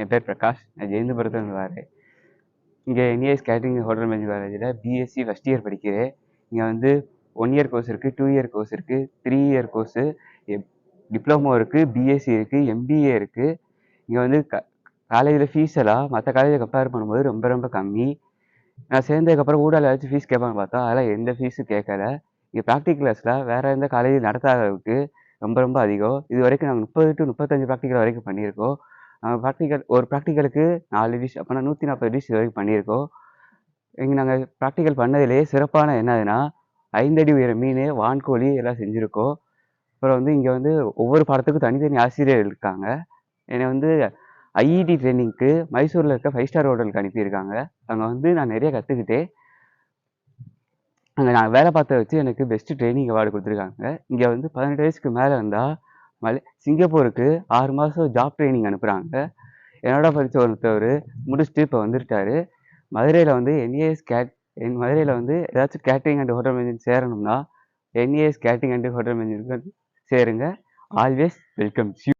என் பேர் பிரகாஷ். நான் ஜெயந்தபுரத்துலேருந்து வரேன். இங்கே என்ஏஎஸ் கேட்டரிங் ஹோட்டல் மேனேஜ்மெண்ட் காலேஜில் பிஎஸ்சி ஃபஸ்ட் இயர் படிக்கிறேன். இங்கே வந்து 1 இயர் கோர்ஸ் இருக்குது, 2 இயர் கோர்ஸ் இருக்குது, 3 இயர் கோர்ஸு, டிப்ளமோ இருக்குது, பிஎஸ்சி இருக்குது, எம்பிஏ இருக்குது. இங்கே வந்து காலேஜில் ஃபீஸ் எல்லாம் மற்ற காலேஜை கம்பேர் பண்ணும்போது ரொம்ப ரொம்ப கம்மி. நான் சேர்ந்ததுக்கப்புறம் ஊடால ஏதாச்சும் ஃபீஸ் கேட்பான்னு பார்த்தா அதெல்லாம் எந்த ஃபீஸும் கேட்கல. இங்கே ப்ராக்டிகல் கிளாஸில் வேறு எந்த காலேஜும் நடத்தாத அளவுக்கு ரொம்ப ரொம்ப அதிகம். இது வரைக்கும் நாங்கள் 30 to 35 ப்ராக்டிக்கல் வரைக்கும் பண்ணியிருக்கோம். ஒரு ப்ராக்டிக்கலுக்கு 4 டிஷ், அப்போனா 140 டிஷ் இது வரைக்கும் பண்ணியிருக்கோம். இங்கே நாங்கள் ப்ராக்டிக்கல் பண்ணதுலேயே சிறப்பான என்னதுன்னா 5 அடி உயர மீன், வான்கோழி எல்லாம் செஞ்சுருக்கோம். அப்புறம் வந்து இங்கே வந்து ஒவ்வொரு பாடத்துக்கும் தனித்தனி ஆசிரியர் இருக்காங்க. என்னை வந்து ஐஇடி ட்ரெயினிங்க்கு மைசூரில் இருக்க 5 ஸ்டார் ஹோட்டலுக்கு அனுப்பியிருக்காங்க. அங்கே வந்து நான் நிறைய கற்றுக்கிட்டேன். அங்கே நான் வேலை பார்த்தத வச்சு எனக்கு பெஸ்ட்டு ட்ரெயினிங் அவார்டு கொடுத்துருக்காங்க. இங்கே வந்து 18 வயசுக்கு மேலே இருந்தால் சிங்கப்பூருக்கு 6 மாதம் ஜாப் ட்ரைனிங் அனுப்புகிறாங்க. என்னோட படித்த ஒருத்தவர் முடிச்சுட்டு இப்போ வந்துருக்காரு. மதுரையில் வந்து மதுரையில் வந்து ஏதாச்சும் கேட்ரிங் அண்ட் ஹோட்டல் மேனேஜ்மெண்ட் சேரணும்னா NAS catering and hotel management சேருங்க. Always welcome you.